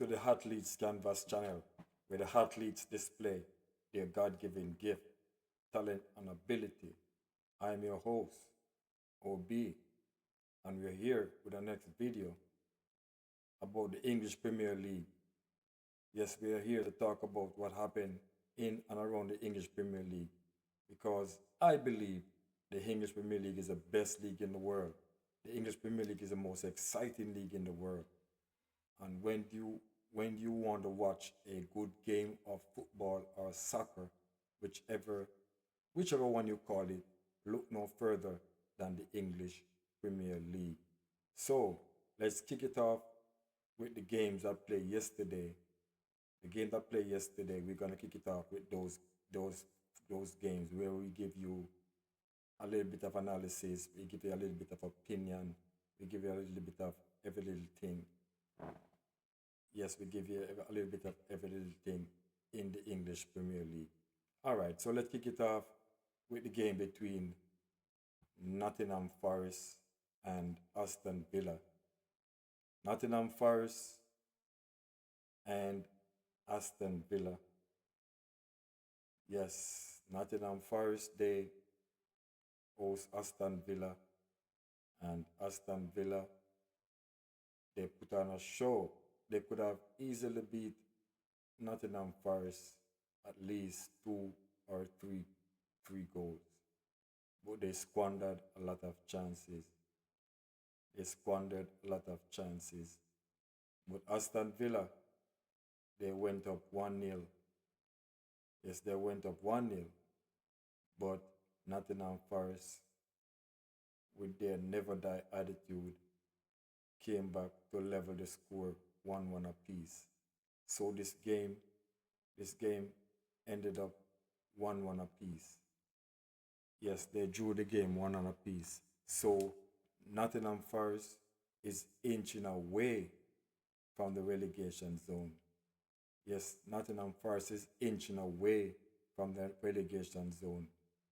to the Athletes Canvas channel, where the athletes display their God given gift, talent, and ability. I'm your host, OB, and we're here with our next video about the English Premier League. Yes, we are here to talk about what happened in and around the English Premier League because I believe the English Premier League is the best league in the world. The English Premier League is the most exciting league in the world. And when you want to watch a good game of football or soccer, whichever whichever one you call it, look no further than the English Premier League. So let's kick it off with the games that played yesterday. The game that played yesterday, we're gonna kick it off with those those games where we give you a little bit of analysis, we give you a little bit of opinion, we give you a little bit of every little thing. Yes, we give you a little bit of every little thing in the English Premier League. All right, so let's kick it off with the game between Nottingham Forest and Aston Villa. Nottingham Forest and Aston Villa. Yes, Nottingham Forest, they host Aston Villa, and Aston Villa, they put on a show. They could have easily beat Nottingham Forest at least three goals, but they squandered a lot of chances. They squandered a lot of chances. But Aston Villa, they went up 1-0. Yes, they went up 1-0. But Nottingham Forest, with their never die attitude, came back to level the score 1-1 apiece. So this game ended up 1-1 apiece. Yes, they drew the game 1-1 apiece. So Nottingham Forest is inching away from the relegation zone. Yes, Nottingham Forest is inching away from the relegation zone,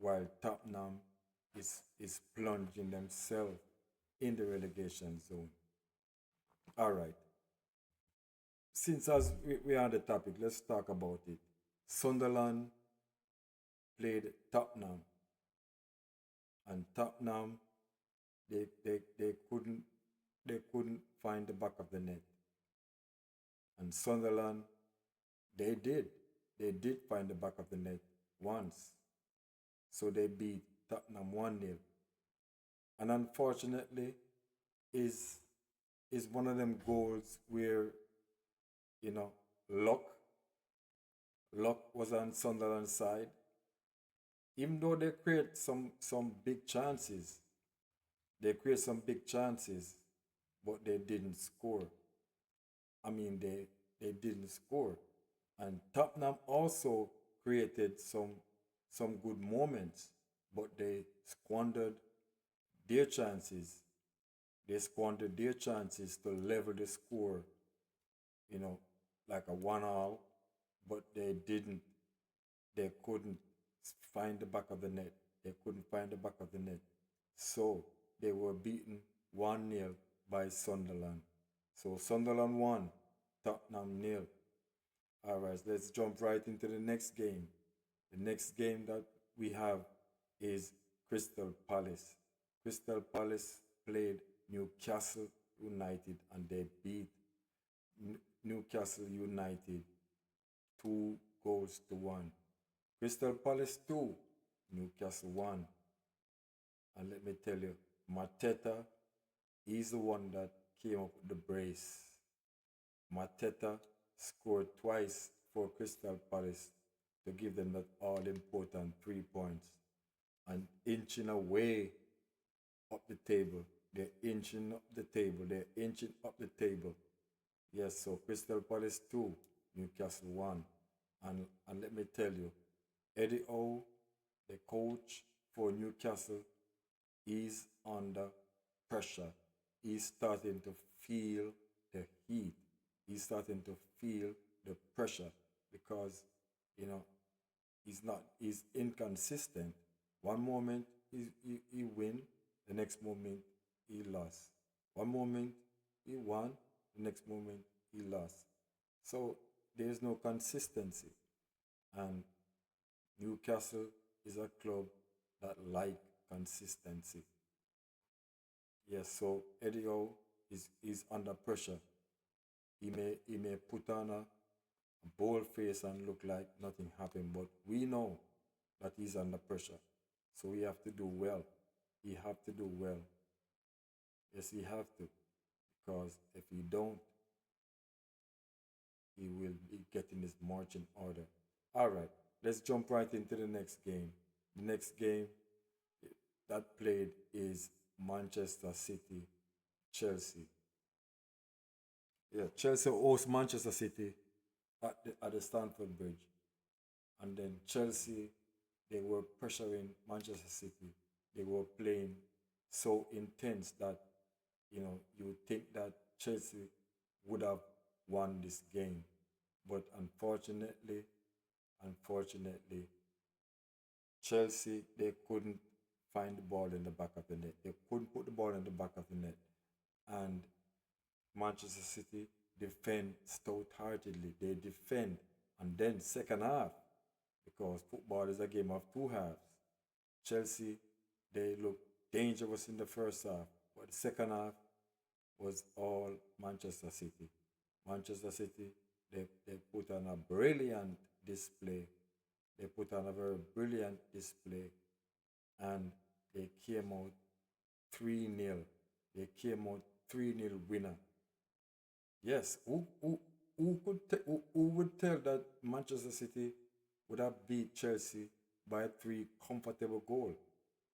while Tottenham is plunging themselves in the relegation zone. All right. Since as we are on the topic, let's talk about it. Sunderland played Tottenham, and Tottenham they couldn't find the back of the net. And Sunderland, they did. They did find the back of the net once. So they beat Tottenham 1-0. And unfortunately, is is one of them goals where, you know, luck luck was on Sunderland's side. Even though they create some big chances, they create some big chances, but they didn't score. I mean, they didn't score. And Tottenham also created some good moments, but they squandered their chances. They squandered their chances to level the score, you know, like a 1-all, but they didn't. They couldn't find the back of the net. They couldn't find the back of the net. So they were beaten 1-0 by Sunderland. So Sunderland won, Tottenham nil. All right, let's jump right into the next game. The next game that we have is Crystal Palace. Crystal Palace played Newcastle United and they beat Newcastle United 2 goals to 1. Crystal Palace 2, Newcastle 1. And let me tell you, Mateta, he's the one that came up with the brace. Mateta scored twice for Crystal Palace to give them that all important 3 points. And inching away up the table. They're inching up the table. They're inching up the table. Yes, so Crystal Palace 2, Newcastle 1. And let me tell you, Eddie Howe, the coach for Newcastle, is under pressure. He's starting to feel the heat. He's starting to feel the pressure because, you know, he's inconsistent. One moment he win, the next moment he lost. One moment he won, the next moment he lost. So there's no consistency. And Newcastle is a club that like consistency. Yes, so Eddie Howe is under pressure. He may put on a bold face and look like nothing happened, but we know that he's under pressure. So we have to do well. He have to do well. Yes, he have to. Because if he don't, he will be getting his marching order. All right, let's jump right into the next game. The next game that played is Manchester City, Chelsea. Yeah, Chelsea hosts Manchester City at the Stamford Bridge. And then Chelsea, they were pressuring Manchester City. They were playing so intense that you would think that Chelsea would have won this game. But unfortunately, Chelsea, they couldn't find the ball in the back of the net. They couldn't put the ball in the back of the net. And Manchester City defend stout-heartedly. They defend. And then second half, because football is a game of two halves. Chelsea, they looked dangerous in the first half, but the second half was all Manchester City. Manchester City, they put on a brilliant display. They put on a very brilliant display, and they came out 3-0. They came out 3-0 winner. Yes, who would tell that Manchester City would have beat Chelsea by three comfortable goals?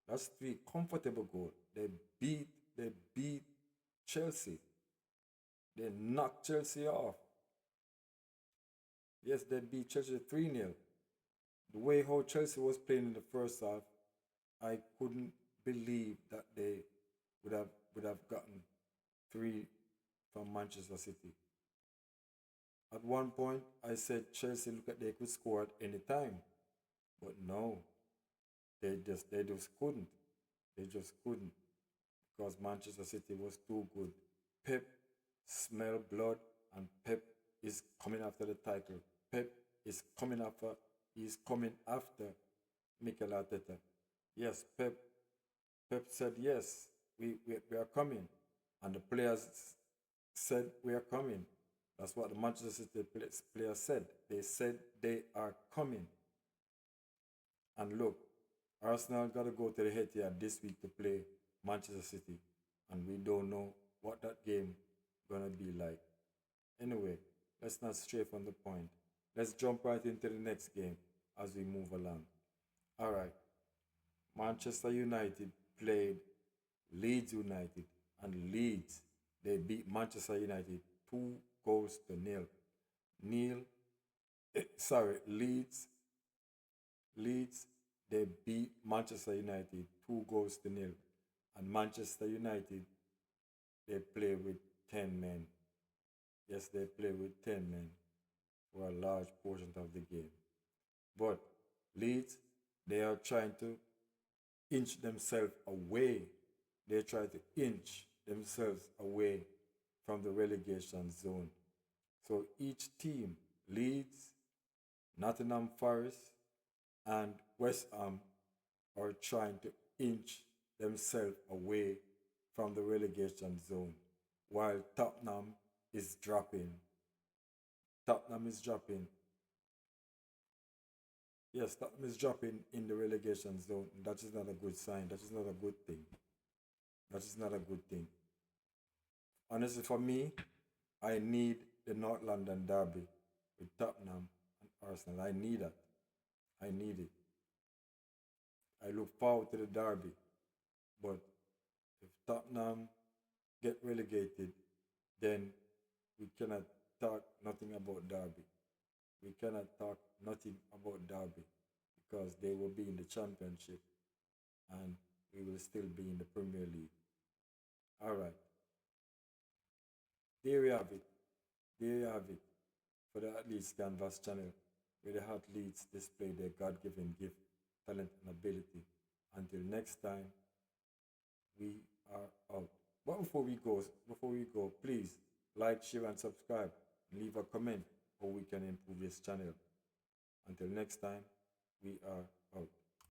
That's three comfortable goals. They beat Chelsea. They knocked Chelsea off. Yes, they beat Chelsea 3-0. The way how Chelsea was playing in the first half, I couldn't believe that they would have gotten three from Manchester City. At one point, I said Chelsea look at they could score at any time, but no, they just couldn't. They just couldn't because Manchester City was too good. Pep smelled blood, and Pep is coming after the title. Pep is coming after. He's coming after Mikel Arteta. Yes, Pep said yes. We are coming, and the players said we are coming. That's what the Manchester City players said. They said they are coming. And look, Arsenal got to go to the Etihad this week to play Manchester City, and we don't know what that game gonna be like. Anyway, let's not stray from the point. Let's jump right into the next game as we move along. All right, Manchester United played Leeds United, and Leeds they beat Manchester United 2 goals to nil. Neil, sorry, Leeds, they beat Manchester United 2 goals to nil. And Manchester United, they play with 10 men. Yes, they play with 10 men for a large portion of the game. But Leeds, they are trying to inch themselves away. They try to inch themselves away from the relegation zone. So each team, Leeds, Nottingham Forest, and West Ham, are trying to inch themselves away from the relegation zone, while Tottenham is dropping. Tottenham is dropping. Yes, Tottenham is dropping in the relegation zone. That is not a good sign. That is not a good thing. That is not a good thing. Honestly, for me, I need the North London derby with Tottenham and Arsenal. I need that. I need it. I look forward to the derby. But if Tottenham get relegated, then we cannot talk nothing about derby. We cannot talk nothing about derby because they will be in the championship and we will still be in the Premier League. All right, there you have it. There you have it for the Athletes Canvas channel, where the athletes display their God given gift, talent, and ability. Until next time, we are out. But before we go, please like, share, and subscribe. Leave a comment. how we can improve this channel. Until next time, we are out.